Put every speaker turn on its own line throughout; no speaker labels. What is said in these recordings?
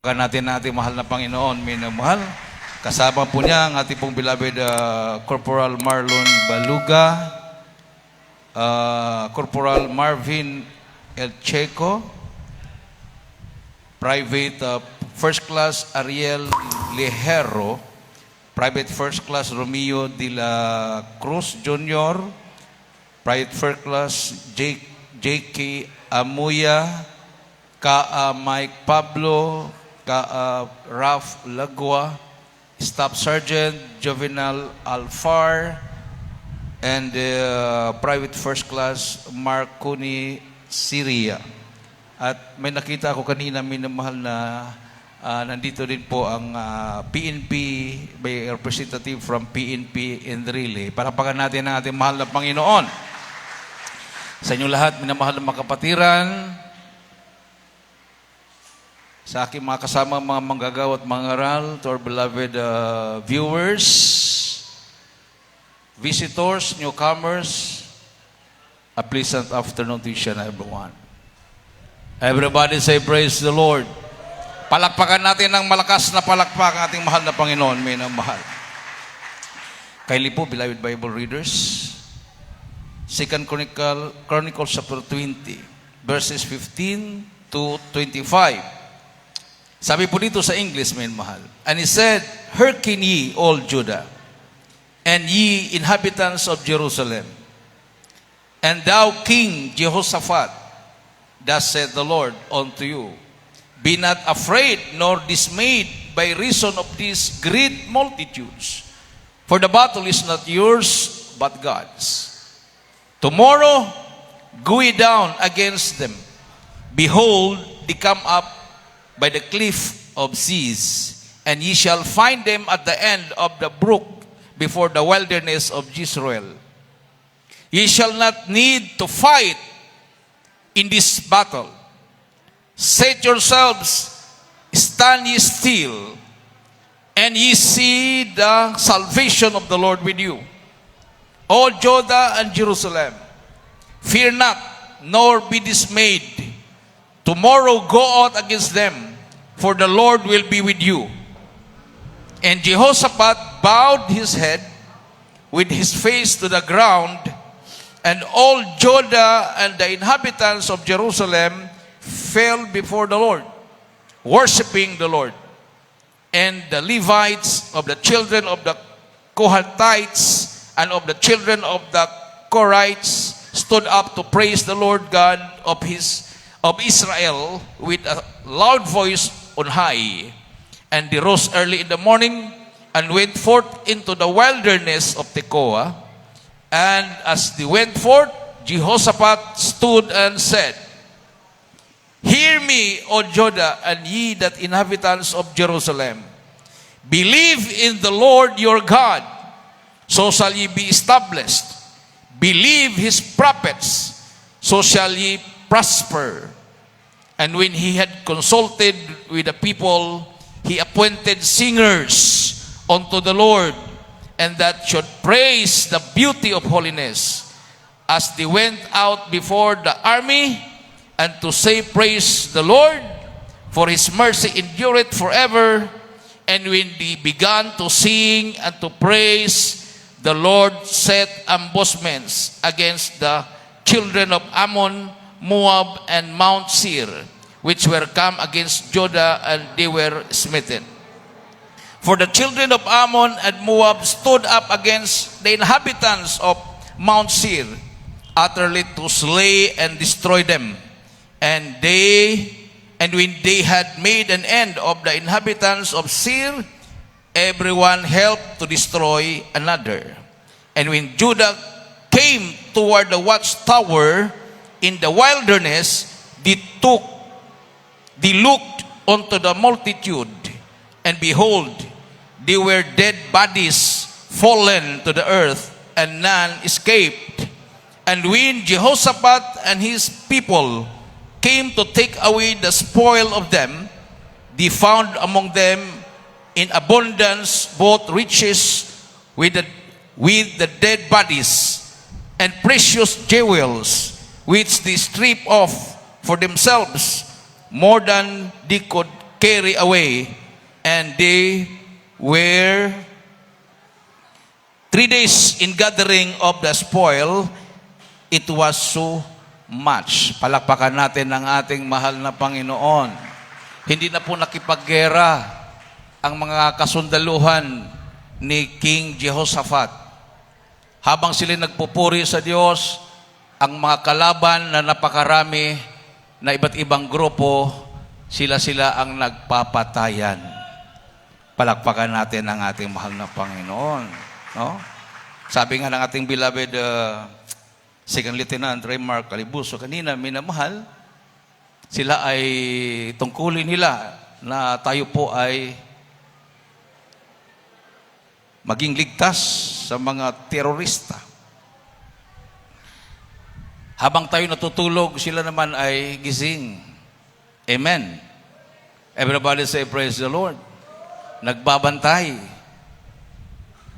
Natin mahal na Panginoon, minamahal. Kasama po niya ang ating pong beloved Corporal Marlon Baluga, Corporal Marvin El Checo, Private First Class Ariel Lejero, Private First Class Romeo de la Cruz Jr., Private First Class J.K. Amuya, Ka Mike Pablo, Raf Lagua, Staff Sergeant Jovenal Alfar, and Private First Class Marconi Syria. At may nakita ako kanina, minamahal na nandito din po ang PNP, may representative from PNP Enrile. Parapakan natin ang ating mahal na Panginoon. Sa inyo lahat, minamahal na mga kapatiran, sa aking mga kasama, mga manggagawa at mga aral, to our beloved viewers, visitors, newcomers, a pleasant afternoon to each and everyone. Everybody say, praise the Lord. Palakpakan natin ng malakas na palakpak ang ating mahal na Panginoon, minamahal. Kindly po, beloved Bible readers, 2 Chronicles chapter 20, verses 15 to 25. Sabi po dito sa English, minamahal. And he said, hearken ye, all Judah, and ye inhabitants of Jerusalem, and thou King Jehoshaphat, thus said the Lord unto you, be not afraid nor dismayed by reason of these great multitudes, for the battle is not yours, but God's. Tomorrow go ye down against them. Behold, they come up by the cliff of Ziz, and ye shall find them at the end of the brook before the wilderness of Jezreel. Ye shall not need to fight in this battle. Set yourselves, stand ye still, and ye see the salvation of the Lord with you. O Judah and Jerusalem, fear not, nor be dismayed. Tomorrow go out against them, for the Lord will be with you. And Jehoshaphat bowed his head with his face to the ground, and all Judah and the inhabitants of Jerusalem fell before the Lord, worshiping the Lord. And the Levites of the children of the Kohathites and of the children of the Korites stood up to praise the Lord God of Israel with a loud voice on high. And they rose early in the morning and went forth into the wilderness of Tekoa. And as they went forth, Jehoshaphat stood and said, hear me, O Judah, and ye that inhabitants of Jerusalem. Believe in the Lord your God, so shall ye be established. Believe his prophets, so shall ye prosper. And when he had consulted with the people, he appointed singers unto the Lord, and that should praise the beauty of holiness, as they went out before the army, and to say, praise the Lord, for his mercy endureth forever. And when they began to sing and to praise, the Lord set ambushments against the children of Ammon, Moab, and Mount Seir, which were come against Judah, and they were smitten. For the children of Ammon and Moab stood up against the inhabitants of Mount Seir, utterly to slay and destroy them. And when they had made an end of the inhabitants of Seir, everyone helped to destroy another. And when Judah came toward the watchtower in the wilderness, they looked unto the multitude, and behold, they were dead bodies fallen to the earth, and none escaped. And when Jehoshaphat and his people came to take away the spoil of them, they found among them in abundance both riches with the dead bodies, and precious jewels, which they stripped off for themselves, more than they could carry away, and they were 3 days in gathering of the spoil. It was so much. Palakpakan natin ang ating mahal na Panginoon. Hindi na po nakipaggera ang mga kasundaluhan ni King Jehoshaphat. Habang sila nagpupuri sa Diyos, ang mga kalaban na napakarami na iba't ibang grupo, sila ang nagpapatayan. Palakpakan natin ang ating mahal na Panginoon. No? Sabi nga ng ating beloved Second Lieutenant Raymark Calibuso kanina, minamahal, sila ay tungkulin nila na tayo po ay maging ligtas sa mga terorista. Habang tayo natutulog, sila naman ay gising. Amen. Everybody say, praise the Lord. Nagbabantay.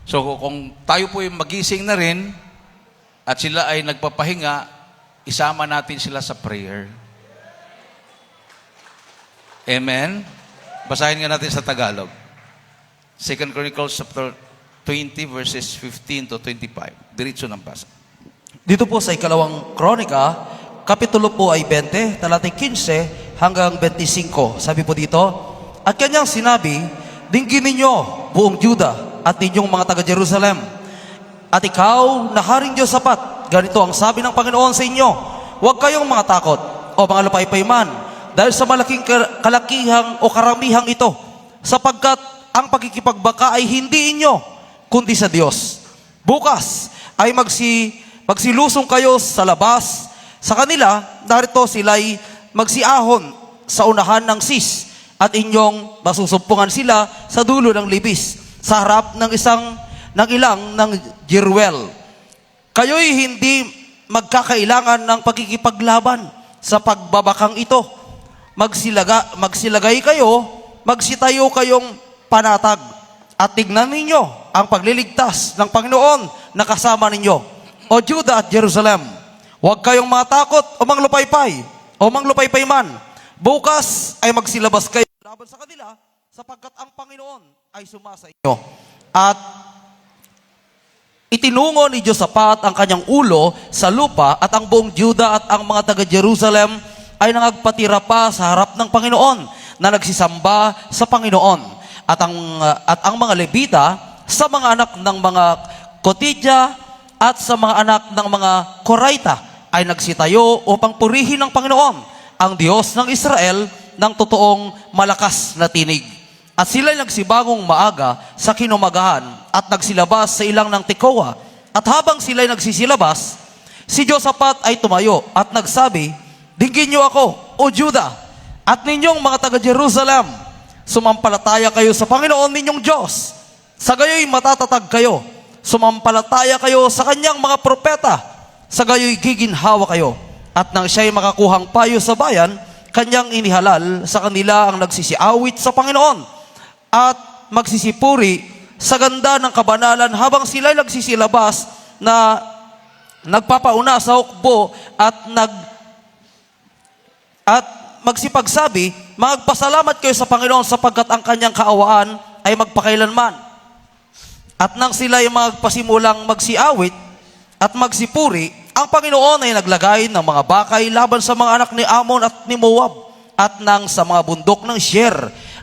So kung tayo po ay magising na rin, at sila ay nagpapahinga, isama natin sila sa prayer. Amen? Basahin nga natin sa Tagalog. 2 Chronicles chapter 20 verses 15 to 25. Diretso ng basa.
Dito po sa ikalawang kronika, kapitulo po ay 20, talatay 15 hanggang 25. Sabi po dito, at kanyang sinabi, dinggin ninyo buong Juda at ninyong mga taga-Jerusalem. At ikaw, na Haring Jehoshaphat, ganito ang sabi ng Panginoon sa inyo, huwag kayong mga takot o mga lupaypay man, dahil sa malaking kalakihang o karamihang ito, sapagkat ang pagkikipagbaka ay hindi inyo, kundi sa Diyos. Bukas ay magsilusong kayo sa labas. Sa kanila, narito sila'y magsiahon sa unahan ng sis, at inyong masusumpungan sila sa dulo ng libis, sa harap ng ilang ng Jeruel. Kayo'y hindi magkakailangan ng pagkikipaglaban sa pagbabakang ito. Magsilagay kayo, magsitayo kayong panatag, at tignan ninyo ang pagliligtas ng Panginoon na kasama ninyo. O Juda at Jerusalem, huwag kayong matakot o manglupaypay o manglupaypay man. Bukas ay magsilabas kayo laban sa kanila, sapagkat ang Panginoon ay sumasa inyo. At itinungo ni Jehoshaphat ang kanyang ulo sa lupa, at ang buong Juda at ang mga taga-Jerusalem ay nangagpatira pa sa harap ng Panginoon na nagsisamba sa Panginoon. At ang mga Levita sa mga anak ng mga Kotidya at sa mga anak ng mga Koraita ay nagsitayo upang purihin ng Panginoon, ang Diyos ng Israel, ng totoong malakas na tinig. At sila'y nagsibangong maaga sa kinumagahan at nagsilabas sa ilang ng Tekoa. At habang sila'y nagsisilabas, si Jehoshaphat ay tumayo at nagsabi, dinggin niyo ako, O Juda, at ninyong mga taga-Jerusalem, sumampalataya kayo sa Panginoon ninyong Diyos. Sa gayo'y matatatag kayo, sumampalataya kayo sa kanyang mga propeta, sa gayo'y giginhawa kayo. At nang siya'y makakuhang payo sa bayan, kanyang inihalal sa kanila ang nagsisiawit sa Panginoon at magsisipuri sa ganda ng kabanalan habang sila nagsisilabas na nagpapauna sa hukbo at magsipagsabi, magpasalamat kayo sa Panginoon sapagkat ang kanyang kaawaan ay magpakailanman. At nang sila ay magpasimulang magsiawit at magsipuri, ang Panginoon ay naglagay ng mga bakay laban sa mga anak ni Ammon at ni Moab, at nang sa mga bundok ng Seir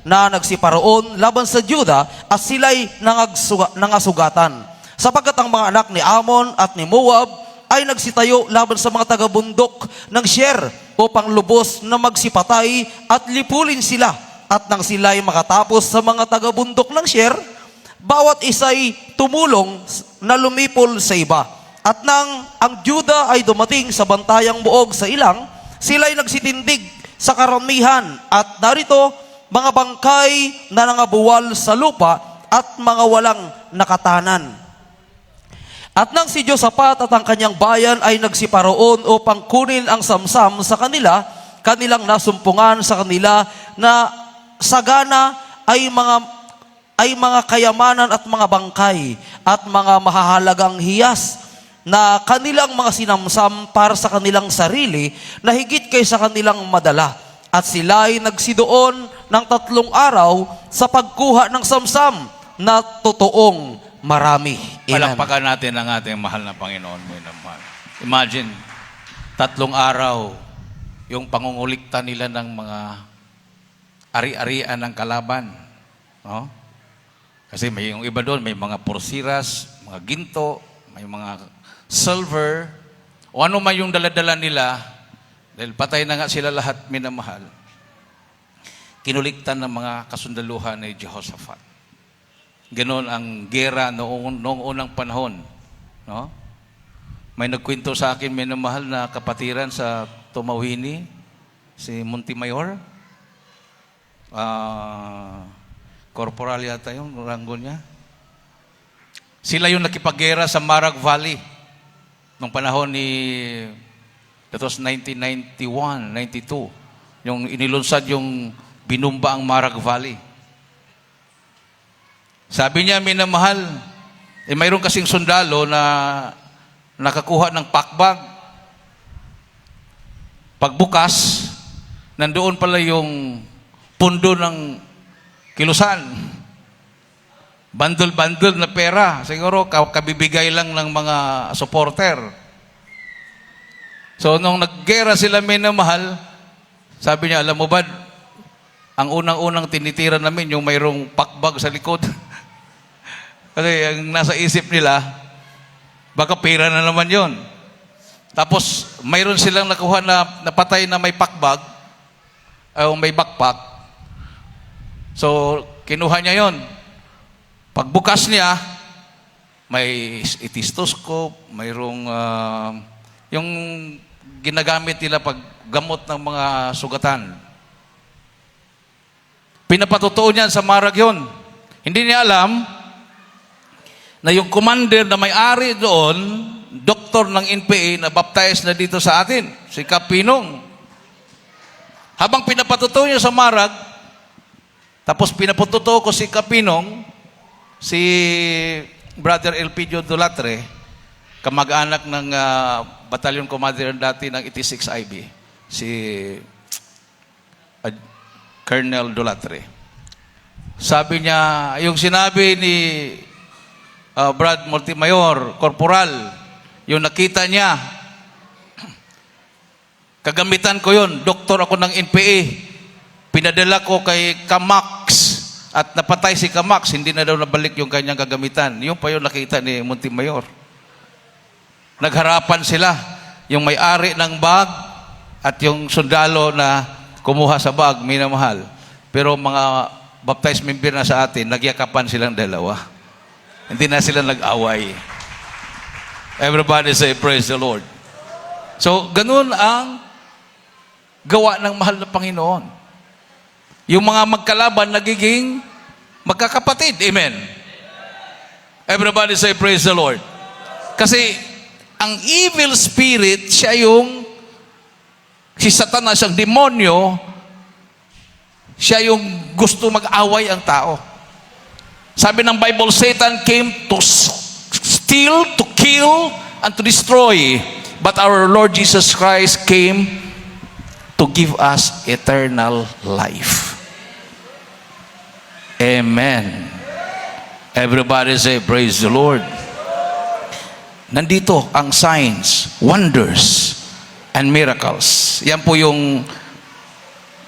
na nagsiparoon laban sa Juda, at sila'y nangasugatan. Sapagkat ang mga anak ni Ammon at ni Moab ay nagsitayo laban sa mga taga-bundok ng Seir upang lubos na magsipatay at lipulin sila. At nang sila'y makatapos sa mga taga-bundok ng Seir, bawat isa'y tumulong na lumipol sa iba. At nang ang Juda ay dumating sa bantayang buog sa ilang, sila'y nagsitindig sa karamihan, at narito mga bangkay na nangabuwal sa lupa at mga walang nakatanan. At nang si Jehoshaphat at ang kanyang bayan ay nagsiparoon upang kunin ang samsam sa kanila, kanilang nasumpungan sa kanila na sagana ay mga kayamanan at mga bangkay at mga mahahalagang hiyas na kanilang mga sinamsam para sa kanilang sarili na higit kaysa kanilang madala. At sila ay nagsidoon ng 3 araw sa pagkuha ng samsam na totoong marami. Amen.
Palakpakan natin ang ating mahal na Panginoon. Imagine, 3 araw, yung pangungulikta nila ng mga ari-arian ng kalaban. No? Kasi may yung iba doon, may mga porsiras, mga ginto, may mga silver, o ano man yung daladala nila, dahil patay na nga sila lahat, minamahal, kinuliktan ng mga kasundaluhan ni Jehoshaphat. Ganon ang gera noong unang panahon. No? May nagkwento sa akin, minamahal, na kapatiran sa Tumawini, si Montemayor. Corporal yata yung ranggo niya. Sila yung nakipaggera sa Marag Valley nung panahon ni, that was 1991, 92. Yung inilunsad yung binumba ang Marag Valley. Sabi niya, minamahal, mayroon kasing sundalo na nakakuha ng pakbag. Pagbukas, nandoon pala yung pundo ng kilusan. Bandol-bandol na pera. Siguro kabibigay lang ng mga supporter. So, nung naggera sila, minamahal, sabi niya, alam mo ba, ang unang-unang tinitira namin, yung mayroong pakbag sa likod. Kasi ang nasa isip nila, baka pera na naman yon. Tapos, mayroon silang nakuha na napatay na may pakbag, o may backpack. So, kinuha niya yon. Pagbukas niya, may stethoscope, mayroong yung ginagamit nila pag gamot ng mga sugatan. Pinapatotoo niyan sa Marag yun. Hindi niya alam na yung commander na may-ari doon, doktor ng NPA na baptized na dito sa atin, si Kapinong. Habang pinapatotoo niya sa Marag, tapos pinapatotoo ko si Kapinong, si Brother Elpidio Dulatre, kamag-anak ng batalyon commander dati ng 86 IB, si Colonel Dulatre. Sabi niya, yung sinabi ni Brad Montemayor, Corporal, yung nakita niya, kagamitan ko yun, doktor ako ng NPA, pinadala ko kay Kamax, at napatay si Kamax, hindi na daw nabalik yung kanyang kagamitan. Yung pa yung nakita ni Montemayor. Nagharapan sila, yung may-ari ng bag at yung sundalo na kumuha sa bag, minamahal. Pero mga baptized member na sa atin, nagyakapan silang dalawa. Hindi na sila nag-away. Everybody say, praise the Lord. So, ganun ang gawa ng mahal na Panginoon. Yung mga magkalaban nagiging magkakapatid. Amen. Everybody say, praise the Lord. Kasi ang evil spirit, siya yung si Satanas, ang demonyo, siya yung gusto mag-away ang tao. Sabi ng Bible, Satan came to steal, to kill, and to destroy. But our Lord Jesus Christ came to give us eternal life. Amen. Everybody say, praise the Lord. Nandito ang signs, wonders, and miracles. Yan po yung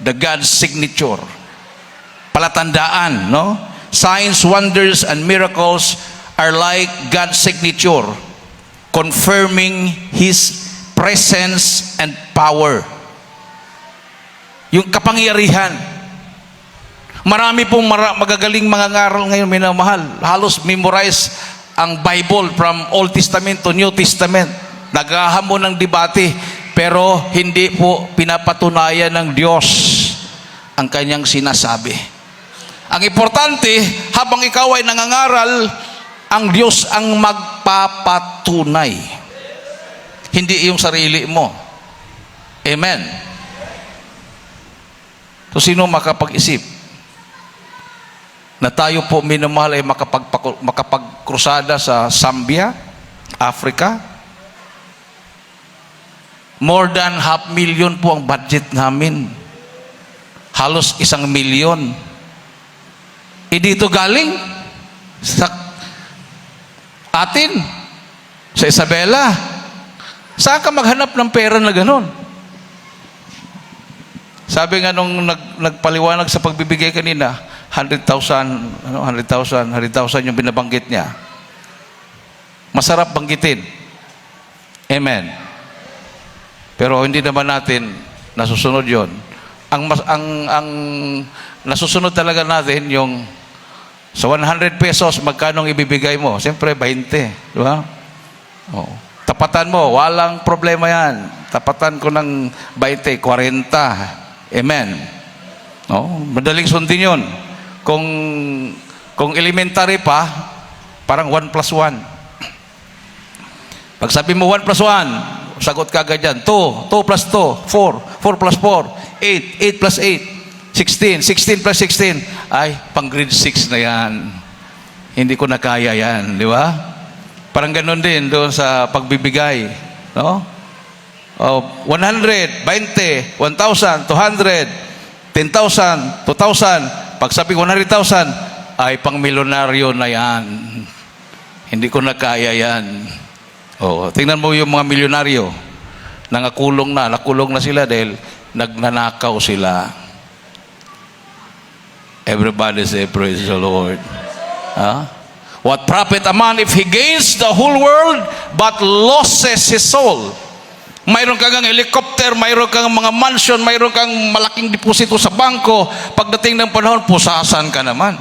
the God's signature. Palatandaan, no? Signs, wonders, and miracles are like God's signature, confirming His presence and power. Yung kapangyarihan. Marami pong magagaling mga ngaral ngayon, minamahal. Halos memorize ang Bible from Old Testament to New Testament. Naghahamon ng debate, pero hindi po pinapatunayan ng Diyos ang kanyang sinasabi. Ang importante, habang ikaw ay nangangaral, ang Diyos ang magpapatunay. Hindi yung sarili mo. Amen. So, sino makapag-isip na tayo po, minamahal, ay makapagkrusada sa Zambia, Africa? More than 500,000 po ang budget namin. halos 1,000,000. Dito galing sa atin, sa Isabela. Saan ka maghanap ng pera na ganon? Sabi nga nung nagpaliwanag sa pagbibigay kanina, 100,000, 100,000 yung binabanggit niya. Masarap banggitin. Amen. Pero hindi naman natin nasusunod yon. Ang nasusunod talaga natin yung sa 100 pesos, magkano ibibigay mo? Siyempre, 20. Di ba? Oh. Tapatan mo, walang problema yan. Tapatan ko ng 20, 40. Amen. Oh, madaling sundin yun. Kung elementary pa, parang 1 plus 1. Pag sabi mo 1 plus 1, sagot ka agad yan. 2 plus 2, 4 plus 4, 8 plus 8. 16 plus 16, ay, pang grade 6 na yan. Hindi ko na kaya yan, di ba? Parang ganun din doon sa pagbibigay. No? 100, 20, 1,000, 200, 10,000, 2,000. Pag sabi 100,000, ay, pang milyonaryo na yan. Hindi ko na kaya yan. Tingnan mo yung mga milyonaryo. Nakulong na sila dahil nagnanakaw sila. Everybody say, praise the Lord. What profit a man if he gains the whole world but losses his soul? Mayroon kang helicopter, mayroon kang mga mansion, mayroon kang malaking deposito sa bangko. Pagdating ng panahon, pusasan ka naman.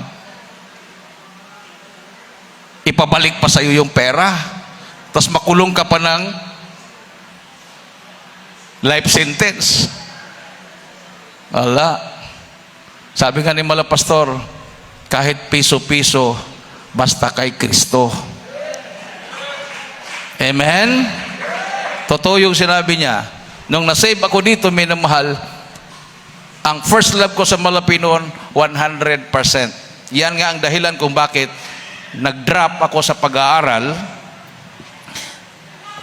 Ipabalik pa sa iyo yung pera. Tapos makulong ka pa ng life sentence. Wala. Sabi nga ni Mala Pastor, kahit piso-piso, basta kay Kristo. Amen? Totoo yung sinabi niya. Nung nasave ako dito, minamahal, ang first love ko sa Malapinon, 100%. Yan nga ang dahilan kung bakit nag-drop ako sa pag-aaral.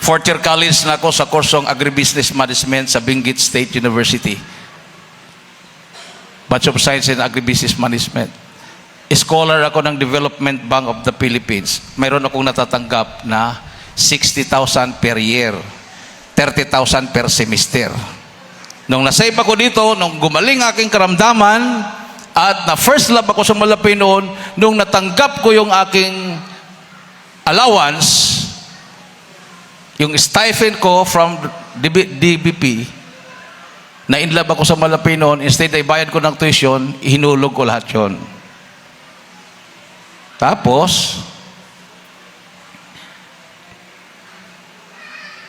Fourth year college na ako sa kursong Agribusiness Management sa Benguet State University. Bachelor of Science in Agribusiness Management. Scholar ako ng Development Bank of the Philippines. Mayroon akong natatanggap na 60,000 per year. 30,000 per semester. Nung nasave ako dito, nung gumaling aking karamdaman, at na first love ako sa Malapi noon, nung natanggap ko yung aking allowance, yung stipend ko from DBP, na inlove ako sa Malapi noon, instead ay bayad ko ng tuition, hinulog ko lahat yun. Tapos,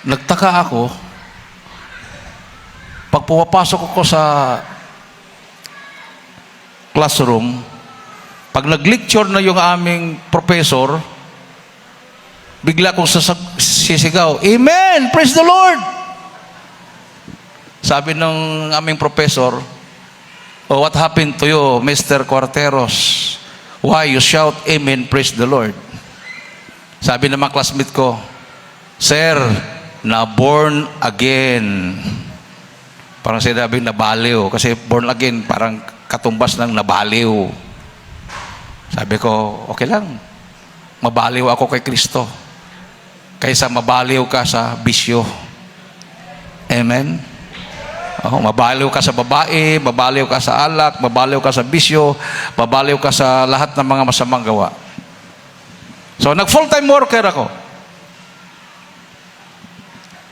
nagtaka ako, pag pumapasok ako sa classroom, pag nag-lecture na yung aming professor, bigla akong sisigaw, Amen! Praise the Lord! Sabi ng aming professor, what happened to you, Mr. Cuarteros? Why you shout, Amen, praise the Lord? Sabi ng mga classmate ko, Sir, na born again. Parang sinabi nabaliw. Kasi born again, parang katumbas ng nabaliw. Sabi ko, okay lang. Mabaliw ako kay Kristo. Kaysa mabaliw ka sa bisyo. Amen? Mabaliw ka sa babae, mabaliw ka sa alak, mabaliw ka sa bisyo, mabaliw ka sa lahat ng mga masamang gawa. So, nag-full-time worker ako.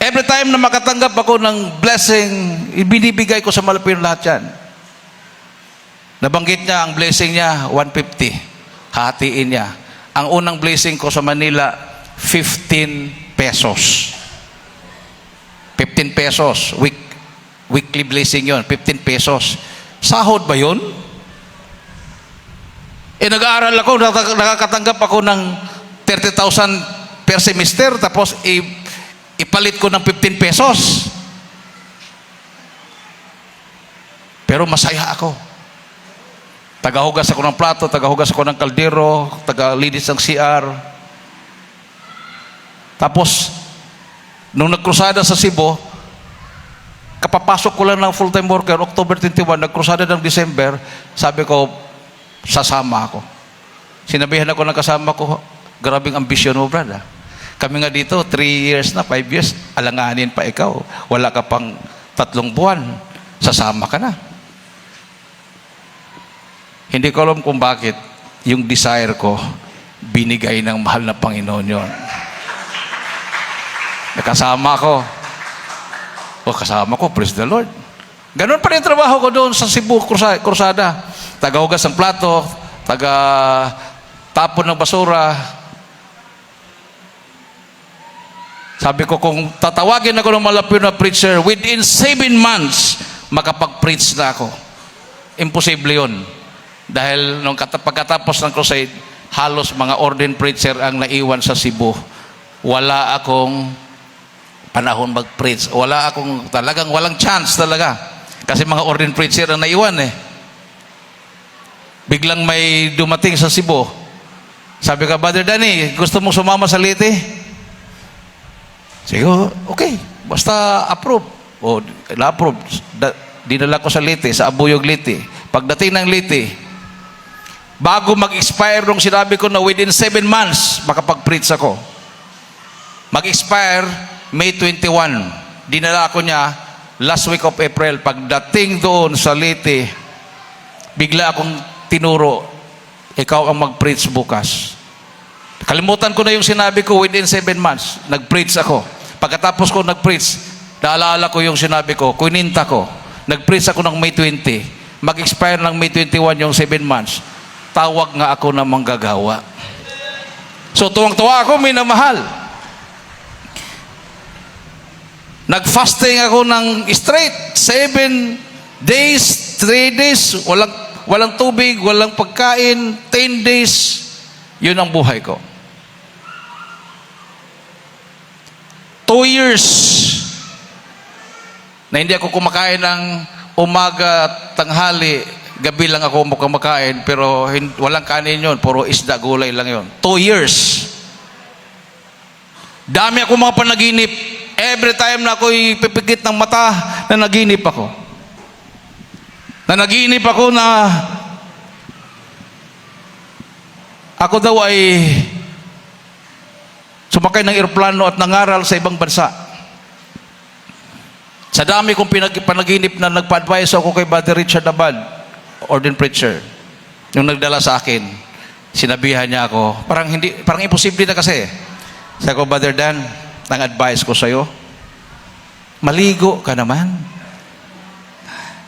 Every time na makatanggap ako ng blessing, ibinibigay ko sa Malapino lahat yan. Nabanggit niya, ang blessing niya, 150. Hatiin niya. Ang unang blessing ko sa Manila, 15 pesos. 15 pesos. Weekly blessing yon, 15 pesos. Sahod ba yun? Nag-aaral ako, nakakatanggap ako ng 30,000 per semester, tapos ipalit ko ng 15 pesos. Pero masaya ako. Tagahugas ako ng plato, tagahugas ako ng kaldero, tagalinis ng CR. Tapos, nung nagkrusada sa Cebu, Kapapasok ko lang ng full-time worker, October 21, nagkrusada ng December, sabi ko, sasama ako. Sinabihan ako ng kasama ko, grabing ambisyon mo, brad. Kami nga dito, 3 years na, 5 years, alanganin pa ikaw. Wala ka pang 3 buwan, sasama ka na. Hindi ko alam kung bakit yung desire ko, binigay ng mahal na Panginoon yon. Nakasama ko. O kasama ko, praise the Lord. Ganun pa rin trabaho ko doon sa Cebu, Cruzada. Tagahugas ng plato, taga-tapon ng basura. Sabi ko, kung tatawagin ako ng malapit na preacher, within 7 months, makapag-preach na ako. Imposible yun. Dahil nung pagkatapos ng crusade, halos mga ordained preacher ang naiwan sa Cebu. Wala akong panahon mag-preach. Walang chance talaga. Kasi mga ordained preacher ang naiwan eh. Biglang may dumating sa Cebu. Sabi ka, Brother Danny, gusto mong sumama sa Leyte? Sige, okay. Basta approve. O, na-approve. Dinala ko sa Leyte, sa Abuyog Leyte. Pagdating ng Leyte, bago mag-expire nung sinabi ko na within 7 months, makapag-preach ako. Mag-expire, May 21, dinala ko niya last week of April. Pagdating doon sa Leyte, bigla akong tinuro, ikaw ang mag-preach bukas. Kalimutan ko na yung sinabi ko within 7 months. Nag-preach ako. Pagkatapos ko nag-preach, naalala ko yung sinabi ko, kuninta ko. Nag-preach ako ng May 20. Mag-expire ng May 21 yung 7 months. Tawag nga ako na manggagawa. So tuwang-tuwa ako, minamahal. Nag-fasting ako ng straight, 7 days, 3 days, walang tubig, walang pagkain, 10 days. Yun ang buhay ko. 2 years na hindi ako kumakain ng umaga, tanghali, gabi lang ako kumakain, pero walang kanin yun, puro isda, gulay lang yun. 2 years. Dami ako mga panaginip. Every time na ako'y pipikit ng mata, nanaginip ako. Nanaginip ako na ako daw ay sumakay ng eroplano at nangaral sa ibang bansa. Sa dami kong panaginip na nagpa-advise ako kay Brother Richard Abad, ordained preacher, yung nagdala sa akin, sinabihan niya ako, parang imposible na kasi. Sabi ko, Brother Dan, ang advice ko sa'yo, maligo ka naman.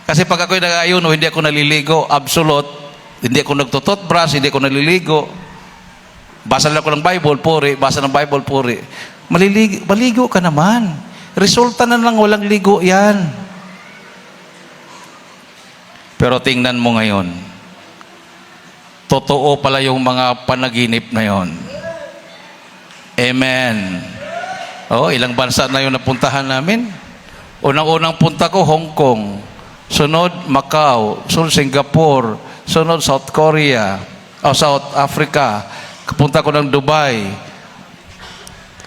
Kasi pag ako'y nag-ayuno, hindi ako naliligo, absolute, hindi ako nagtututbrush, hindi ako naliligo. Basa lang ako ng Bible, puri, basa ng Bible, puri. Maligo ka naman. Resulta na lang, walang ligo yan. Pero tingnan mo ngayon, totoo pala yung mga panaginip na yon. Amen. Ilang bansa na yung napuntahan namin. Unang-unang punta ko, Hong Kong. Sunod, Macau. Sunod, Singapore. Sunod, South Korea. South Africa. Kapunta ko ng Dubai.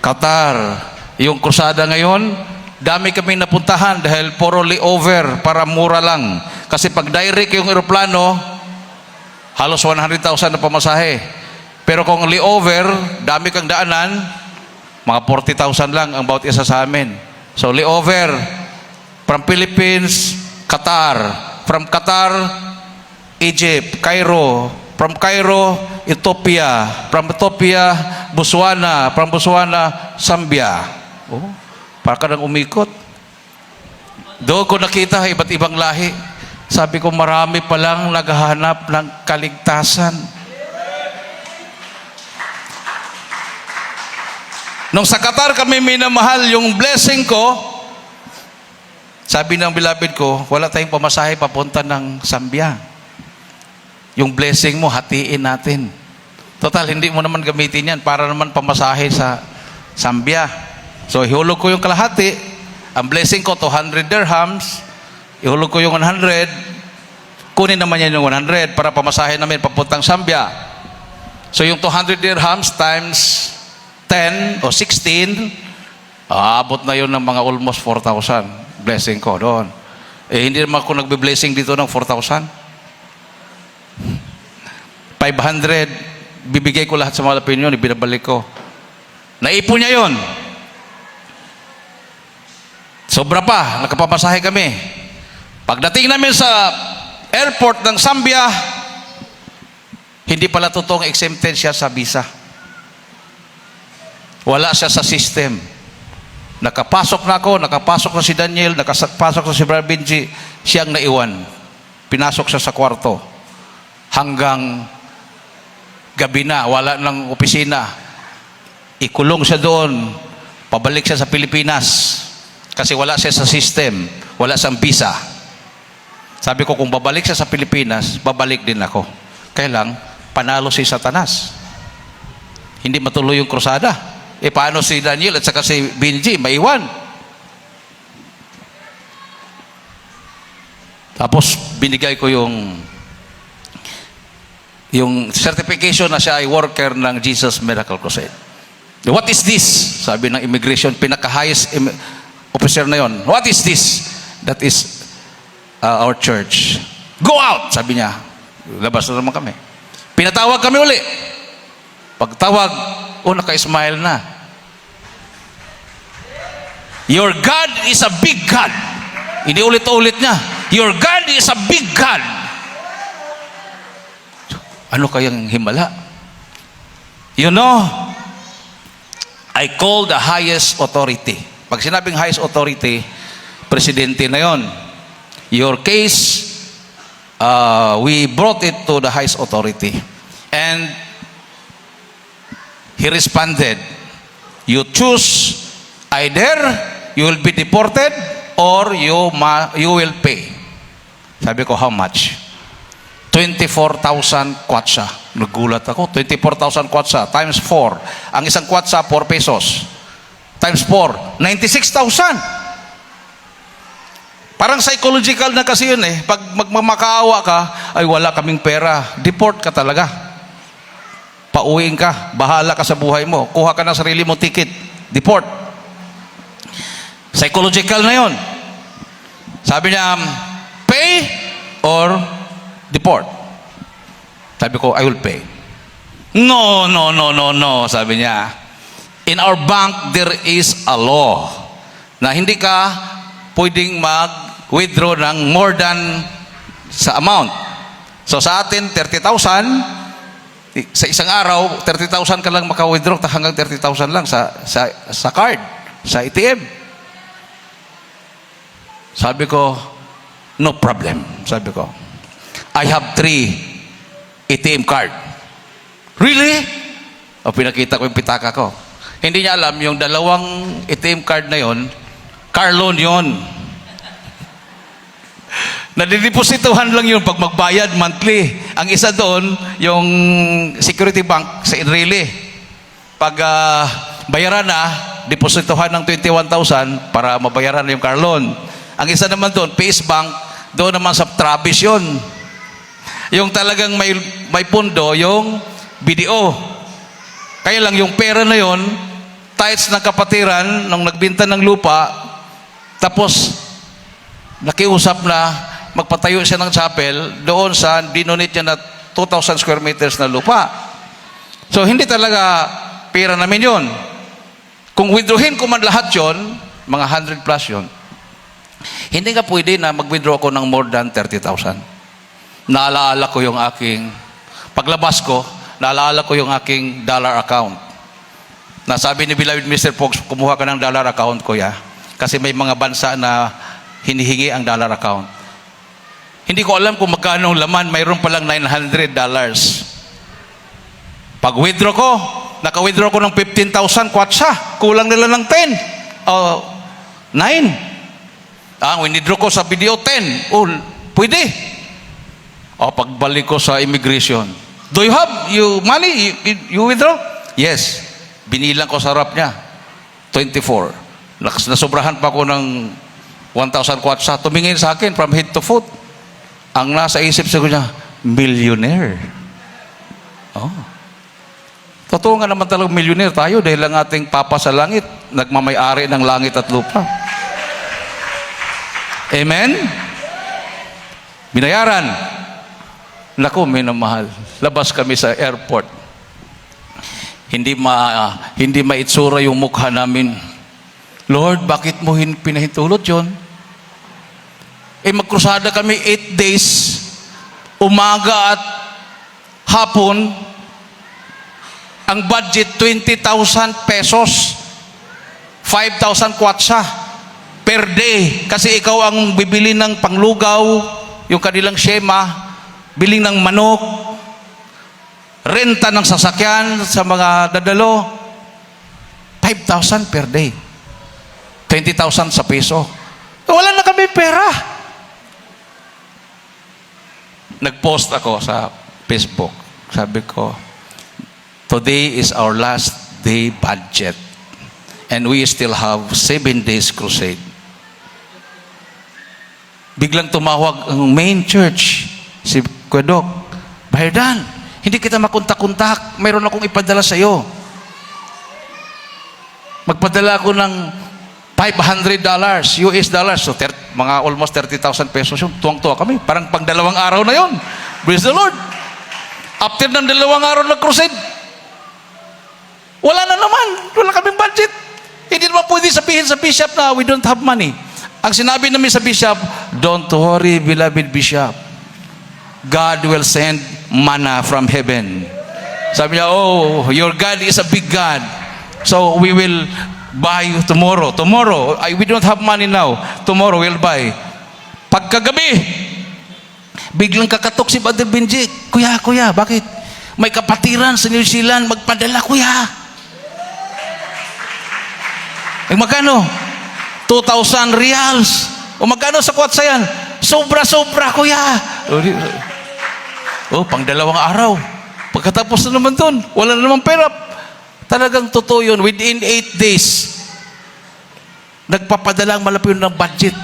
Qatar. Yung krusada ngayon, dami kaming napuntahan dahil puro layover para mura lang. Kasi pag direct yung eroplano, halos 100,000 na pamasahe. Pero kung layover, dami kang daanan, mga 40,000 lang ang bawat isa sa amin. So layover, from Philippines, Qatar. From Qatar, Egypt, Cairo. From Cairo, Ethiopia. From Ethiopia, Botswana. From Botswana, Zambia. Para ka nang umikot. Doon ko nakita iba't ibang lahi. Sabi ko, marami palang naghahanap ng kaligtasan. Nung sa Qatar kami minamahal, yung blessing ko, sabi ng beloved ko, wala tayong pamasahe papunta ng Zambia. Yung blessing mo, hatiin natin. Total, hindi mo naman gamitin yan para naman pamasahe sa Zambia. So, ihulog ko yung kalahati. Ang blessing ko, 200 dirhams. Ihulog ko yung 100. Kunin naman yan yung 100 para pamasahe namin papuntang Zambia. So, yung 200 dirhams times 10 o 16, abot na yun ng mga almost 4,000. blessing ko doon. Eh, hindi naman ako nagbe-blessing dito ng 4,000. 500, bibigay ko lahat sa mga lapin yun, ibinabalik ko. Naipon niya yun. Sobra pa, nakapamasahe kami. Pagdating namin sa airport ng Zambia, hindi pala totoong exempted siya sa visa. Wala siya sa system. Nakapasok na ako, nakapasok na si Daniel, nakapasok na si Brother Benji, siyang naiwan. Pinasok siya sa kwarto. Hanggang gabi na, wala ng opisina. Ikulong siya doon, pabalik siya sa Pilipinas. Kasi wala siya sa system, wala siyang visa. Sabi ko, kung babalik siya sa Pilipinas, babalik din ako. Kaya lang, panalo si Satanas. Hindi matuloy yung krusada. E paano si Daniel at saka si Benji, maiwan? Tapos, binigay ko yung certification na siya ay worker ng Jesus Miracle Crusade. What is this? Sabi ng immigration, pinaka-highest officer na yon. What is this? That is our church. Go out! Sabi niya. Labas na naman kami. Pinatawag kami uli. Pagtawag, naka-smile na. Your God is a big God. Iniulit-ulit niya. Your God is a big God. Ano kayang himala? You know, I call the highest authority. Pag sinabing highest authority, presidente na yon. Your case, we brought it to the highest authority. And he responded, you choose either you will be deported or you will pay. Sabi ko, how much? 24,000 kwatsa. Nagulat ako, 24,000 kwatsa times 4. Ang isang kwatsa, 4 pesos. Times 4, 96,000. Parang psychological na kasi yun eh. Pag magmamakaawa ka, ay wala kaming pera. Deport ka talaga. Pauwiin ka. Bahala ka sa buhay mo. Kuha ka ng sarili mo ticket. Deport. Psychological na yun. Sabi niya, pay or deport. Sabi ko, I will pay. No, sabi niya. In our bank, there is a law na hindi ka pwedeng mag-withdraw ng more than sa amount. So sa atin, 30,000, sa isang araw, 30,000 ka lang maka-withdraw, hanggang 30,000 lang sa card, sa ATM. Sabi ko, no problem. Sabi ko, I have 3 ATM card. Really? O pinakita ko yung pitaka ko. Hindi niya alam, yung 2 ATM card na yon, car loan yon. Nadidepositohan lang yun pag magbayad monthly. Ang isa doon, yung Security Bank sa Enrile. Pag bayaran na, depositohan ng 21,000 para mabayaran na yung car loan. Ang isa naman doon, PS Bank, doon naman sa Travis yun. Yung talagang may pundo, yung BDO. Kaya lang yung pera na yon, tithes ng kapatiran, nung nagbinta ng lupa, tapos nakiusap na magpatayo siya ng chapel doon sa dinonate niya na 2,000 square meters na lupa. So hindi talaga pera namin yon. Kung withdrawin ko man lahat yon, mga 100 plus yon, hindi nga pwede na mag-withdraw ako ng more than 30,000. Naalaala ko yung aking, paglabas ko, naalaala ko yung aking dollar account. Nasabi ni Beloved Mr. Fox, kumuha ka ng dollar account, kuya. Kasi may mga bansa na hinihingi ang dollar account. Hindi ko alam kung magkano ang laman, mayroon palang $900. Pag withdraw ko, naka-withdraw ko ng 15,000 kwatsa. Kulang nila ng 10. 9. Withdraw ko sa video 10. Pwede. Pagbalik ko sa immigration, do you have money? You withdraw? Yes. Binilang ko sa harap niya. 24. Nasobrahan pa ako ng 1,000 kwatsa. Tumingin sa akin from head to foot. Ang nasa isip sa niya, millionaire. Totoo nga naman talagang millionaire tayo dahil ang ating Papa sa langit, nagmamay-ari ng langit at lupa. Amen? Binayaran. Naku, minamahal. Labas kami sa airport. Hindi maitsura yung mukha namin. Lord, bakit mo pinahintulot yun? Magkrusada kami 8 days, umaga at hapon, ang budget 20,000 pesos, 5,000 kwatsa per day. Kasi ikaw ang bibili ng panglugaw, yung kanilang shema, biling ng manok, renta ng sasakyan sa mga dadalo, 5,000 per day. 20,000 sa peso. Wala na kami pera. Nag-post ako sa Facebook. Sabi ko, today is our last day budget. And we still have 7 days crusade. Biglang tumawag ang main church, si Kwadok, Bayardan, hindi kita makontak-kontak. Mayroon akong ipadala sa iyo. Magpadala ako ng $500 US dollars. So, mga almost 30,000 pesos yun. Tuwang-tuwa kami. Parang pang 2 araw na yun. Praise the Lord. After ng 2 araw na crusade, wala na naman. Wala kaming budget. Hindi naman pwede sabihin sa bishop na we don't have money. Ang sinabi namin sa bishop, don't worry, beloved bishop. God will send manna from heaven. Sabi niya, oh, your God is a big God. So we will buy tomorrow. We don't have money now. Tomorrow we'll buy. Pagkagabi, biglang kakatok si Brother Benji. Kuya, bakit? May kapatiran sa New Zealand, magpadala, kuya. Magkano? 2,000 reals. O magkano sa kwatsa yan? Sobra, kuya. Pang 2 araw. Pagkatapos na naman dun, wala na naman pera. Talagang totoo yun. Within 8 days, nagpapadala ang malapit ng budget.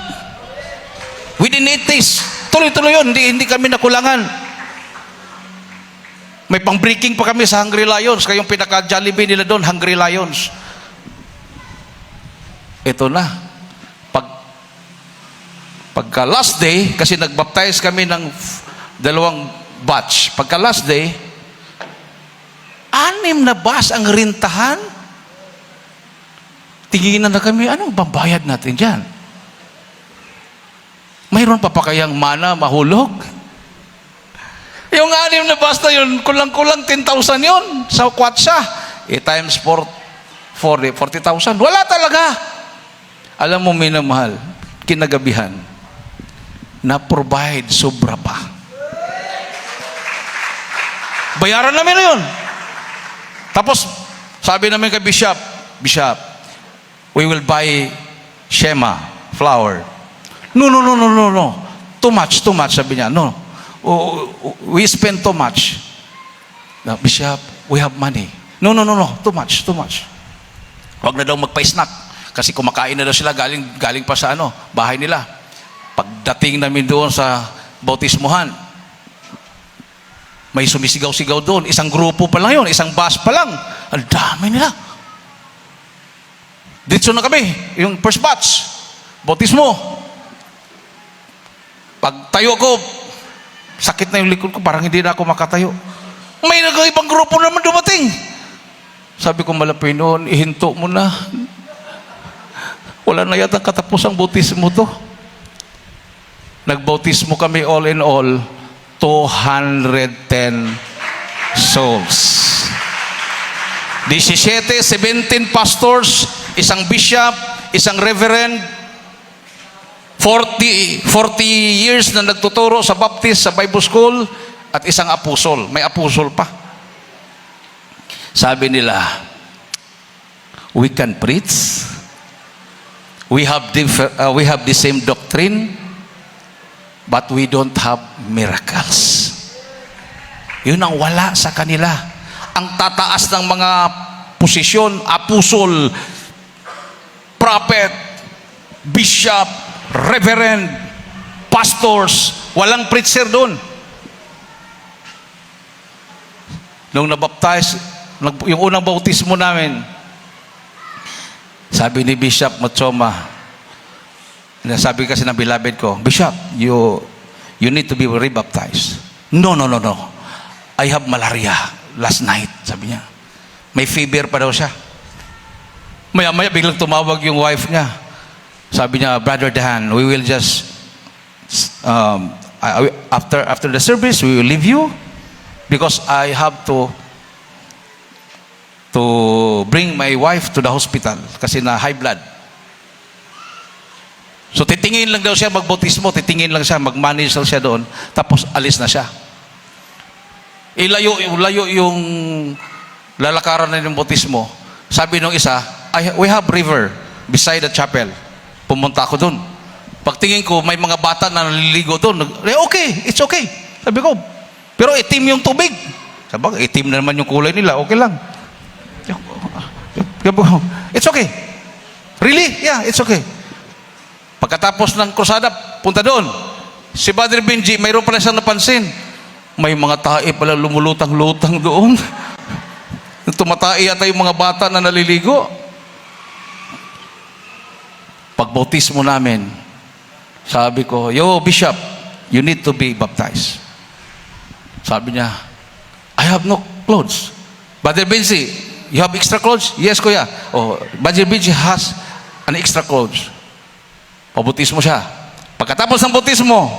Within 8 days, tuloy-tuloy yun. Hindi kami nakulangan. May pang-breaking pa kami sa Hungry Lions. Kayong pinaka-Jollibee nila doon, Hungry Lions. Ito na. Pagka last day, kasi nagbaptize kami ng 2 batch. Pagka last day, 6 na bus ang rintahan. Tinginan na kami, anong babayad natin dyan? Mayroon pa kayang mana mahulog? Yung 6 na bus na yun, kulang-kulang 10,000 yun sa kwatsa. Times 4, 40,000. Wala talaga. Alam mo, minamahal, kinagabihan, na-provide sobra pa. Bayaran namin na yun. Tapos, sabi namin kay Bishop, we will buy shema, flour. No. Too much, sabi niya. No. We spend too much. No, Bishop, we have money. No. Too much. Huwag na daw magpa-snack. Kasi kumakain na daw sila galing pa sa bahay nila. Pagdating namin doon sa bautismuhan, may sumisigaw-sigaw doon. Isang grupo pa lang yun. Isang bus pa lang. Ang dami nila. Dito na kami. Yung first batch. Bautismo. Pag tayo ko, sakit na yung likod ko. Parang hindi na ako makatayo. May ibang grupo naman dumating. Sabi ko, malapit noon, ihinto mo na. Wala na yata katapos ang bautismo to. Nagbautismo kami all in all. 210 souls. 17 pastors, isang bishop, isang reverend, 40 years na nagtuturo sa Baptist, sa Bible School, at isang apostol. May apostol pa. Sabi nila, we can preach, we have the same doctrine, but we don't have miracles. Yun ang wala sa kanila. Ang tataas ng mga posisyon, apostol, prophet, bishop, reverend, pastors, walang preacher doon. Nung nabaptize, yung unang bautismo namin, sabi ni Bishop Machoma, Sabi kasi ng beloved ko, Bishop, you need to be rebaptized. No. I have malaria last night, sabi niya. May fever pa daw siya. Maya-maya biglang tumawag yung wife niya. Sabi niya, Brother Dan, we will just after the service, we will leave you because I have to bring my wife to the hospital kasi na high blood. So titingin lang daw siya magbautismo, titingin lang siya, mag-manage lang siya doon, tapos alis na siya. Ilayo yung lalakaran na ng bautismo. Sabi nung isa, we have river beside the chapel. Pumunta ako doon. Pagtingin ko, may mga bata na naliligo doon. Okay, it's okay. Sabi ko, pero itim yung tubig. Sabi ko, itim na naman yung kulay nila, okay lang. It's okay. Really? Yeah, it's okay. Pagkatapos ng krusada, punta doon. Si Brother Benji, mayroon pala siyang napansin. May mga tae pala lumulutang-lutang doon. Tumatai yata yung mga bata na naliligo. Pagbautismo namin, sabi ko, yo, Bishop, you need to be baptized. Sabi niya, I have no clothes. Brother Benji, you have extra clothes? Yes, kuya. Oh, Brother Benji has an extra clothes. Pabautismo siya. Pagkatapos ng bautismo,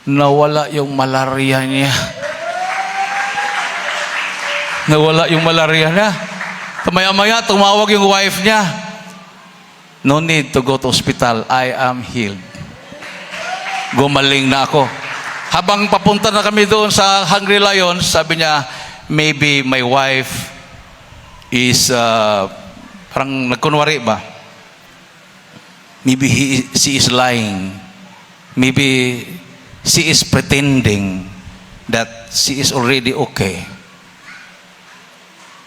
nawala yung malaria niya. Nawala yung malaria niya. Maya-maya, tumawag yung wife niya. No need to go to hospital. I am healed. Gumaling na ako. Habang papunta na kami doon sa Hungry Lions, sabi niya, maybe my wife is, parang nagkunwari ba? Maybe she is lying. Maybe she is pretending that she is already okay.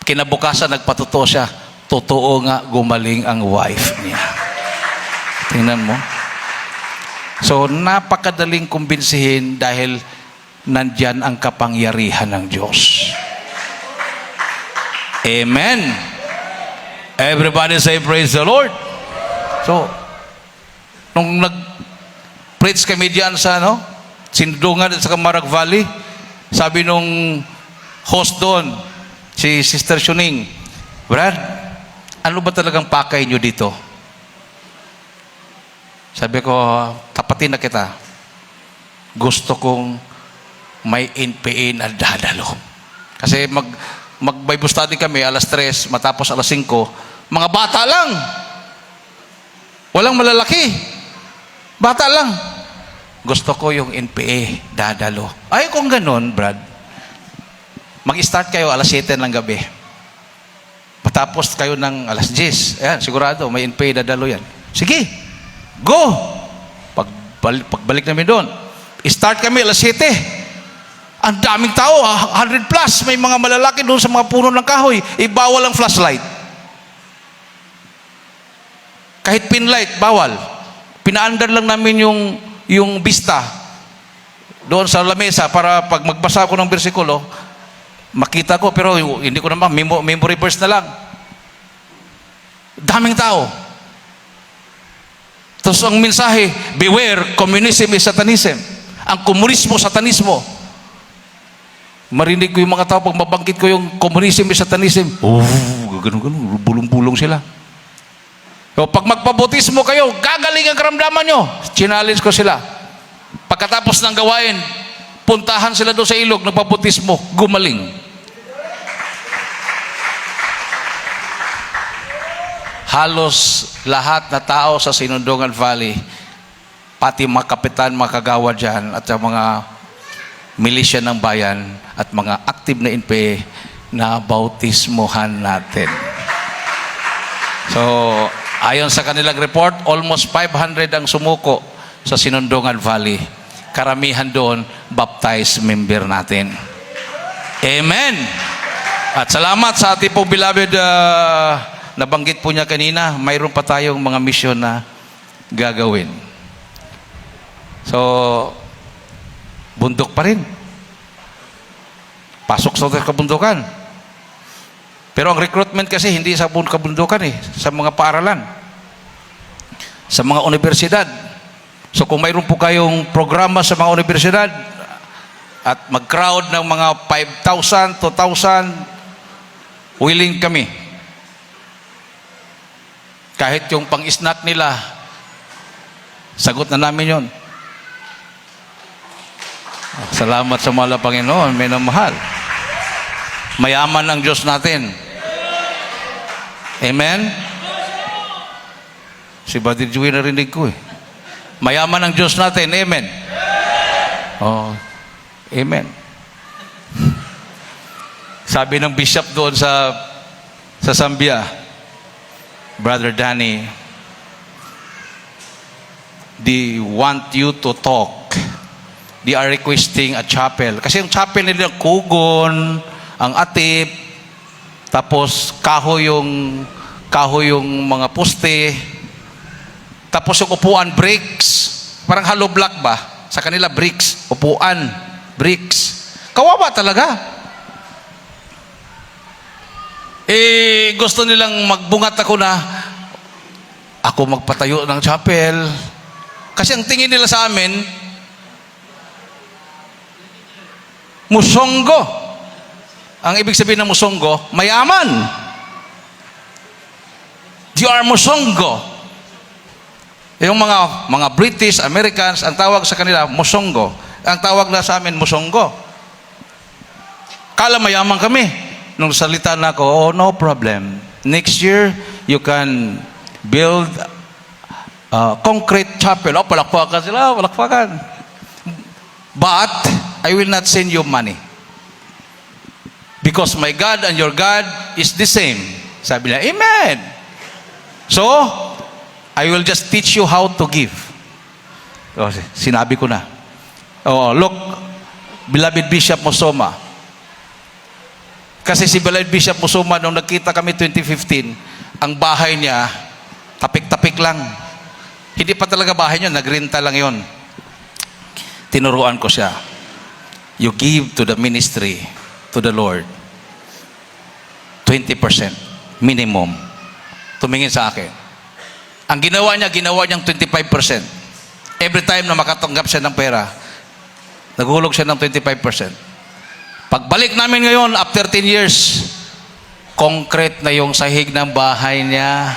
Kinabukasan, nagpatotoo siya. Totoo nga, gumaling ang wife niya. Tingnan mo. So, napakadaling kumbinsihin dahil nandyan ang kapangyarihan ng Diyos. Amen. Everybody say, praise the Lord. So, nung nag-preach kami diyan sa Sindungan at sa Camarag Valley, sabi nung host doon, si Sister Shuning, Brad, ano ba talagang pakay nyo dito? Sabi ko, tapatin na kita. Gusto kong may NPA na dadalo. Kasi mag-Bible study kami, alas 3, matapos alas 5, mga bata lang. Walang malalaki. Bata lang. Gusto ko yung NPA, dadalo. Ay, kung ganun, Brad, mag-start kayo alas 7 ng gabi. Matapos kayo ng alas 10. Ayan, sigurado, may NPA, dadalo yan. Sige, go! Pagbalik namin doon, start kami alas 7. Ang daming tao, 100 plus. May mga malalaki doon sa mga puno ng kahoy. Ibawal ang flashlight. Kahit pinlight, bawal. Pinaandar lang namin yung vista doon sa lamesa para pag magbasa ko ng bersikulo, makita ko, pero hindi ko naman, memory verse na lang. Daming tao. Tapos ang mensahe, beware, communism is satanism. Ang komunismo, satanismo. Marinig ko yung mga tao, pag mabangkit ko yung communism is satanism, ganun, bulong-bulong sila. So, pag magpabautismo kayo, gagaling ang karamdaman nyo. Challenge ko sila. Pagkatapos ng gawain, puntahan sila doon sa ilog, nagpabautismo, gumaling. Halos lahat na tao sa Sinundungan Valley, pati mga kapitan, mga kagawad dyan, at yung mga milisya ng bayan, at mga active na NPA, na bautismohan natin. So, ayon sa kanilang report, almost 500 ang sumuko sa Sinundungan Valley. Karamihan doon, baptized member natin. Amen! At salamat sa ating pong beloved, nabanggit po niya kanina, mayroon pa tayong mga misyon na gagawin. So, bundok pa rin. Pasok sa kabundukan. Pero ang recruitment kasi hindi sa kabundukan sa mga paaralan. sa mga universidad. So kung mayroon po kayong programa sa mga universidad at mag-crowd ng mga 5,000, 2,000, willing kami. Kahit yung pang-snack nila, sagot na namin yon. Salamat sa mahal na Panginoon, may namahal. Mayaman ang Diyos natin. Amen? Si Brother Joey narinig ko eh. Mayaman ang Diyos natin. Amen? Oh, amen. Sabi ng bishop doon sa Zambia, Brother Danny, they want you to talk. They are requesting a chapel. Kasi yung chapel nila, kugon, ang atip, tapos kahoy yung mga poste, tapos yung upuan, bricks. Parang hollow block ba? Sa kanila, bricks. Upuan, bricks. Kawawa talaga. Gusto nilang magbungat ako na ako magpatayo ng chapel. Kasi ang tingin nila sa amin, musonggo. Ang ibig sabihin ng musonggo, mayaman. You are musonggo. Yung mga British, Americans, ang tawag sa kanila, musonggo. Ang tawag na sa amin, musonggo. Kala mayaman kami. Nung salita na ako, oh, no problem. Next year, you can build a concrete chapel. Oh, palakpakan sila, palakpakan. But, I will not send you money. Because my God and your God is the same. Sabi niya, amen. So, I will just teach you how to give. Oh, sinabi ko na. Oh, look, beloved Bishop Musoma. Kasi si beloved Bishop Musoma, nung nagkita kami 2015, ang bahay niya, tapik-tapik lang. Hindi pa talaga bahay niya, nagrenta lang yon. Tinuruan ko siya. You give to the ministry, to the Lord, 20% minimum. Tumingin sa akin. Ang ginawa niyang 25%. Every time na makatanggap siya ng pera, naghulog siya ng 25%. Pagbalik namin ngayon, after 10 years, concrete na yung sahig ng bahay niya.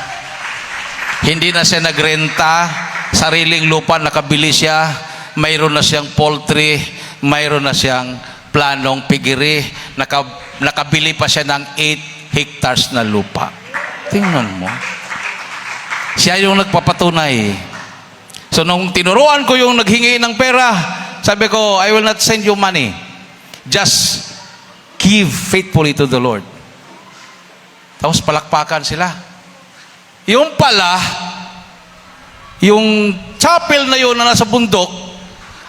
Hindi na siya nagrenta, sariling lupa, nakabili siya, mayroon na siyang poultry, mayroon na siyang planong pigiri, nakabili pa siya ng 8 hectares na lupa. Tingnan mo. Siya yung nagpapatunay. So, nung tinuruan ko yung naghingi ng pera, sabi ko, I will not send you money. Just give faithfully to the Lord. Tapos palakpakan sila. Yung pala, yung chapel na yun na nasa bundok,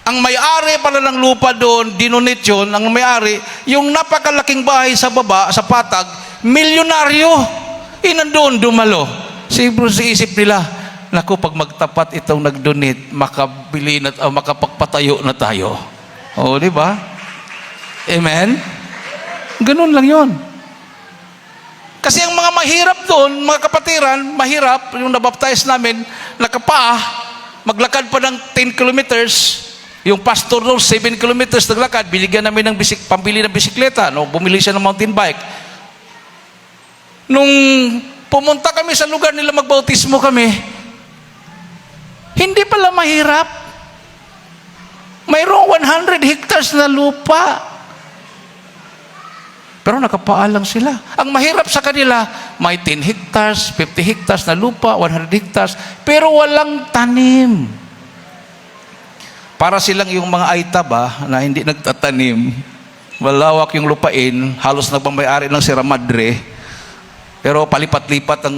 ang may-ari pala ng lupa doon, dinonate yun, ang may-ari, yung napakalaking bahay sa baba, sa patag, milyonaryo. Nandun, dumalo. Siguro sa isip nila, naku, pag magtapat itong nag-donate, makabili na, makapagpatayo na tayo. O, di ba? Amen? Ganun lang yon. Kasi ang mga mahirap doon, mga kapatiran, mahirap, yung nabaptize namin, nakapaa, maglakad pa ng 10 kilometers, yung pastor doon, 7 kilometers naglakad, binigyan namin ng pambili ng bisikleta, no? Bumili siya ng mountain bike. Nung pumunta kami sa lugar nila, magbautismo kami, hindi pala mahirap. Mayroong 100 hectares na lupa. Pero nakapaalang sila. Ang mahirap sa kanila, may 10 hectares, 50 hectares na lupa, 100 hectares, pero walang tanim. Para silang yung mga Aitaba na hindi nagtatanim. Malawak yung lupain, halos nagmamayari ng Sierra Madre, pero palipat-lipat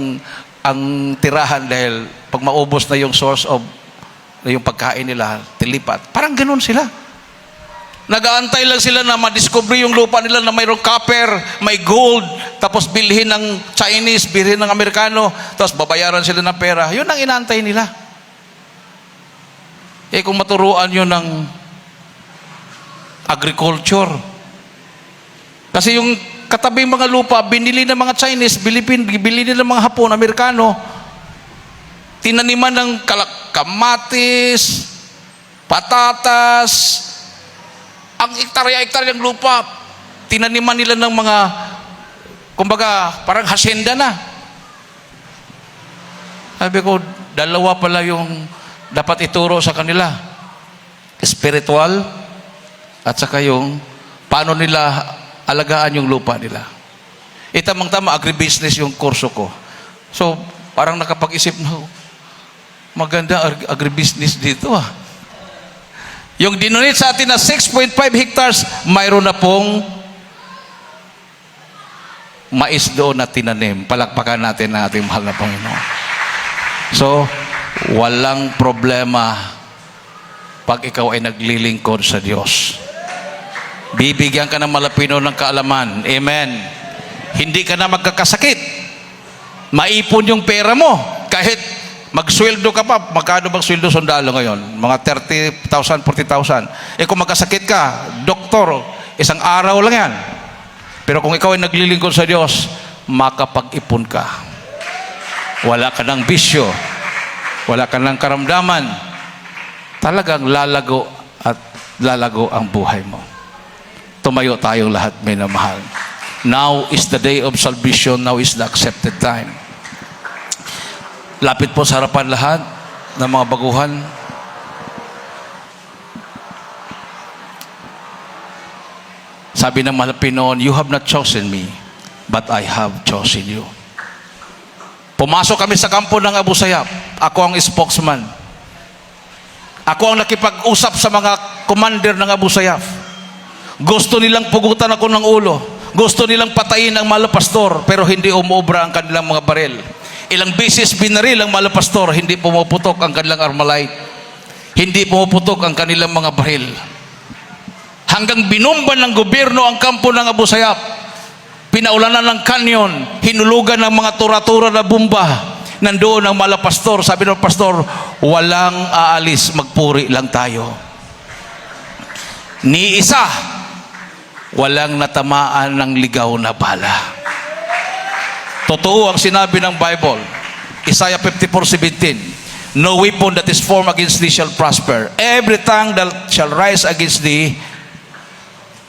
ang tirahan dahil pag maubos na yung source of yung pagkain nila, tilipat. Parang ganun sila. Nag-aantay lang sila na madiscover yung lupa nila na mayroong copper, may gold, tapos bilhin ng Chinese, bilhin ng Amerikano, tapos babayaran sila ng pera. Yun ang inaantay nila. Kung maturuan yun ng agriculture. Kasi yung katabing mga lupa, binili ng mga Chinese, binili ng mga Hapon, Amerikano. tinaniman ng kamatis, patatas, ang ektarya-ektarya ng lupa, tinaniman nila ng mga, kumbaga, parang hasyenda na. Sabi ko, dalawa pala yung dapat ituro sa kanila. Spiritual, at saka yung paano nila alagaan yung lupa nila. Tamang-tama, agribusiness yung kurso ko. So, parang nakapag-isip na, maganda agribusiness dito ah. Yung dinonate sa atin na 6.5 hectares, mayroon na pong mais doon na tinanim. Palakpakan natin ang ating mahal na Panginoon. So, walang problema pag ikaw ay naglilingkod sa Diyos. Bibigyan ka ng malapino ng kaalaman. Amen. Hindi ka na magkakasakit. Maipon yung pera mo. Kahit magsweldo ka pa, magkano bang sweldo sundalo ngayon? Mga 30,000, 40,000. Kung magkasakit ka, doktor, isang araw lang yan. Pero kung ikaw ay naglilingkod sa Diyos, makapag-ipon ka. Wala ka ng bisyo. Wala ka ng karamdaman. Talagang lalago at lalago ang buhay mo. Tumayo tayong lahat, minamahal. Now is the day of salvation. Now is the accepted time. Lapit po sa harapan lahat ng mga baguhan. Sabi ng mahal na Pinoon, you have not chosen me, but I have chosen you. Pumasok kami sa kampo ng Abu Sayyaf. Ako ang spokesman. Ako ang nakipag-usap sa mga commander ng Abu Sayyaf. Gusto nilang pugutan ako ng ulo. Gusto nilang patayin ang mahal na pastor, pero hindi umuobra ang kanilang mga baril. Ilang beses binaril ang mahal na pastor, hindi pumuputok ang kanilang Armalite. Hindi pumuputok ang kanilang mga baril. Hanggang binumban ng gobyerno ang kampo ng Abu Sayyaf. Pinaulanan ng kanyon, hinulugan ng mga tura-tura na bomba. Nandoon ang mahal na pastor. Sabi ng pastor, walang aalis, magpuri lang tayo. Ni isa, walang natamaan ng ligaw na bala. Totoo ang sinabi ng Bible. Isaiah 54:17. No weapon that is formed against thee shall prosper. Every tongue that shall rise against thee,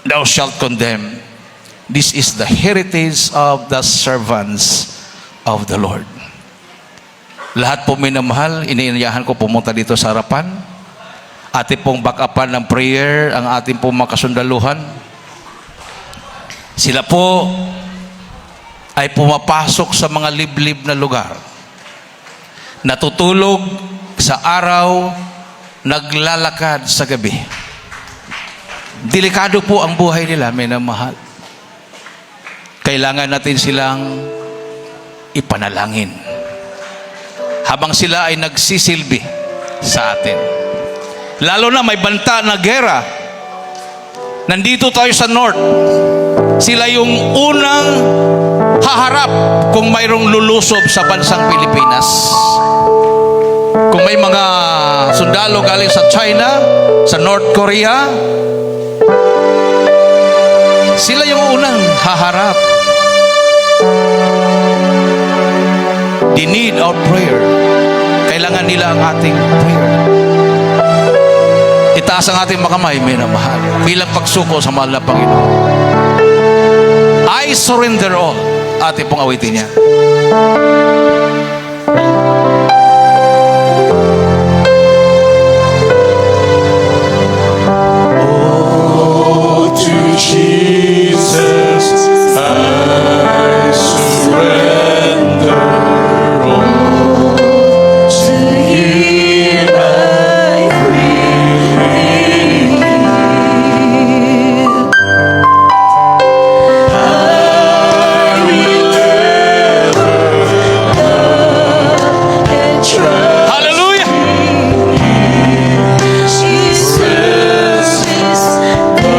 thou shalt condemn. This is the heritage of the servants of the Lord. Lahat po minamahal, iniinyahan ko pumunta dito sa harapan. Ating pong backupan ng prayer, ang ating pong mga kasundaluhan. Sila po ay pumapasok sa mga liblib na lugar. Natutulog sa araw, naglalakad sa gabi. Delikado po ang buhay nila, minamahal. Kailangan natin silang ipanalangin. Habang sila ay nagsisilbi sa atin. Lalo na may banta na gera. Nandito tayo sa North. Sila yung unang haharap kung mayroong lulusob sa bansang Pilipinas. Kung may mga sundalo galing sa China, sa North Korea, sila yung unang haharap. They need our prayer. Kailangan nila ang ating prayer. Itaas ang ating makamay, minamahal, bilang pagsuko sa mahal na Panginoon. I surrender all. Ating pong awitin niya.
Oh, to Jesus I surrender all. To Him I freely give. I will ever love and trust.
Hallelujah!
Jesus is the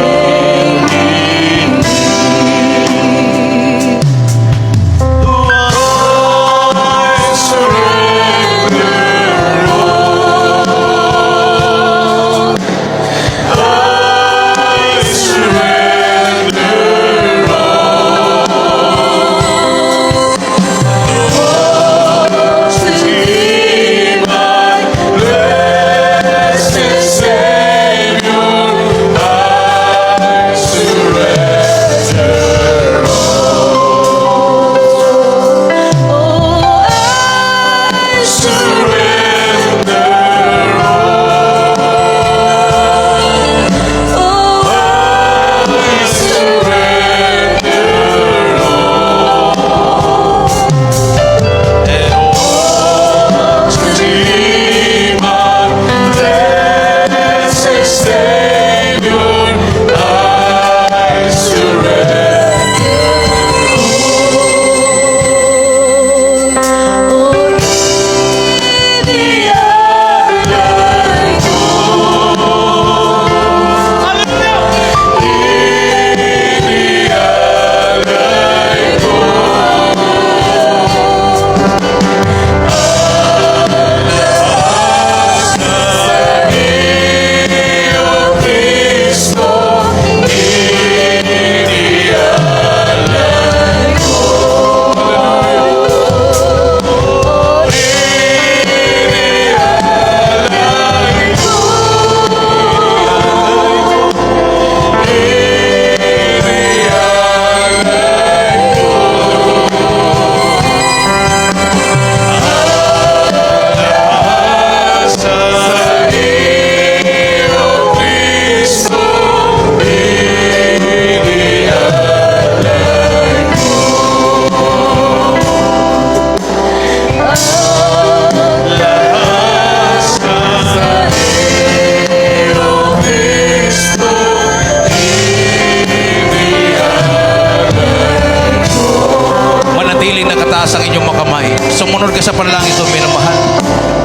nakataas ang inyong mga kamay. Sumunod ka sa panalangin ito, minamahal.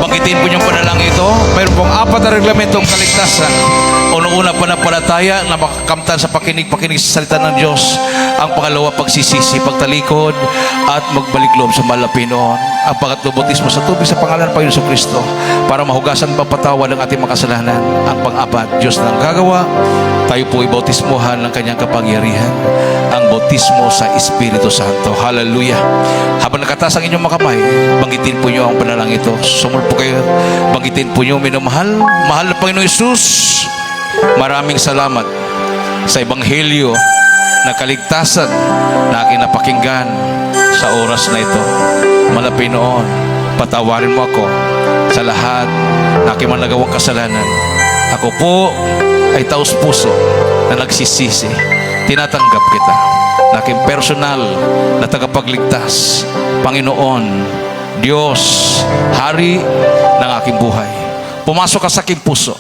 Banggitin po yung panalangin ito. Mayroon pong 4 na reglamentong kaligtasan. Unang-una, panampalataya na makakamtan sa pakinig sa salita ng Diyos. Ang pangalawa, pagsisisi, pagtalikod, at magbalik loob sa mahal na Pinoon. Ang pangatlo, bautismo sa tubig sa pangalan ng Panginoon Kristo para mahugasan mapatawad ang ating mga kasalanan. Ang pang-apat, Diyos na ang gagawa. Tayo po ay bautismohan ng kanyang kapangyarihan. Ang bautismo sa Espiritu Santo. Hallelujah. Habang nakataas ang inyong mga kamay, banggitin po nyo ang panalangin ito. Sumul po kayo. Banggitin po nyo, minamahal. Mahal na Panginoon Yesus, maraming salamat sa Ebanghelyo na kaligtasan na aking napakinggan sa oras na ito. Mahal na Panginoon, patawarin mo ako sa lahat na aking mga nagawang kasalanan. Ako po ay taos puso na nagsisisi. Tinatanggap kita na aking personal na tagapagligtas. Panginoon, Diyos, Hari ng aking buhay. Pumasok ka sa aking puso.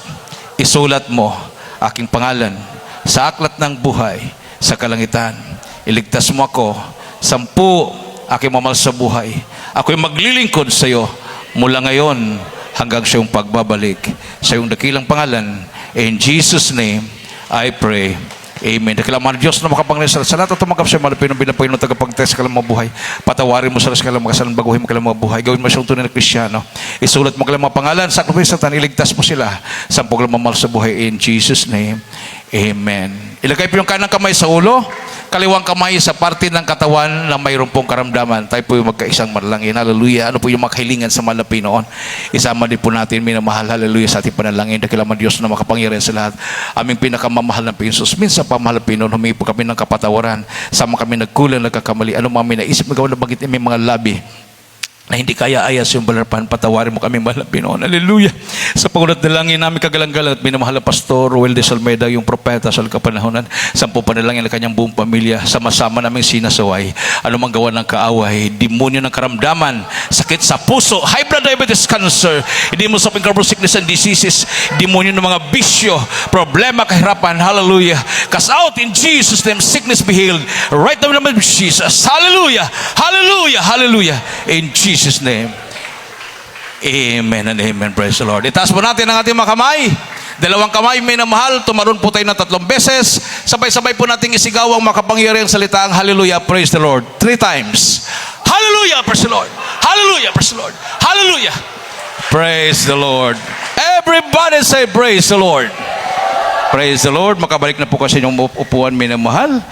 Isulat mo aking pangalan sa aklat ng buhay sa kalangitan. Iligtas mo ako. 10 aking mamahal sa buhay. Ako'y maglilingkod sa iyo mula ngayon hanggang sa iyong pagbabalik. Sa iyong dakilang pangalan, in Jesus' name, I pray. Amen. Dakilaman Diyos na makapangyarihan sa lahat at tumanggap sa mga Pinoy bilang Panginoon tagapagligtas sa kanilang mga buhay. Patawarin mo sa kanilang mga kasalanan, baguhin mo kanilang mga buhay. Gawin mo siyang tunay na Kristiyano. Isulat mo kanilang mga pangalan sa Satan, iligtas mo sila sa pagmamahal sa buhay. In Jesus' name, amen. Ilagay po yung kanang kamay sa ulo, kaliwang kamay sa parte ng katawan na mayroon pong karamdaman. Tayo po yung magkaisang manalangin. Hallelujah. Ano po yung makahilingan sa mahal na Pinoon? Isama din po natin, minamahal. Hallelujah, sa ating panalangin. Dakilaman Diyos na makapangyarihan sa lahat. Aming pinakamamahal na Pinoon. Minsan pa, mahal na Pinoon, humingi po kami ng kapatawaran. Sama kami nagkulang, nagkakamali. Ano mga naisip, magawa na bagit may mga labi na hindi kaya ayas yung balarapan, patawarin mo kami, mahal na Pinoon. Hallelujah. Sa pangulat na langin namin kagalang-galang at minamahal na Pastor Roel de Salmeda, yung propeta sa kapanahonan, 10 panalangin ng kanyang buong pamilya, sama-sama naming sinasaway. Ano mang gawa ng kaaway, demonyo ng karamdaman, sakit sa puso, high blood diabetes, cancer, hindi mo sa carbon sickness and diseases, demonyo ng mga bisyo, problema, kahirapan, hallelujah. Cast out in Jesus' name, sickness be healed. Right now in the name of Jesus. Hallelujah. Hallelujah. Hallelujah. In Jesus' name. Amen and amen. Praise the Lord. Itaas po natin ang ating mga kamay. 2 kamay, may namahal. Tumaron po tayo ng 3 beses. Sabay-sabay po nating isigaw ang makapangyarihang salita ang hallelujah, praise the Lord. 3 times. Hallelujah, praise the Lord. Hallelujah, praise the Lord. Hallelujah. Praise the Lord. Everybody say praise the Lord. Praise the Lord. Makabalik na po kasi yung upuan, may namahal.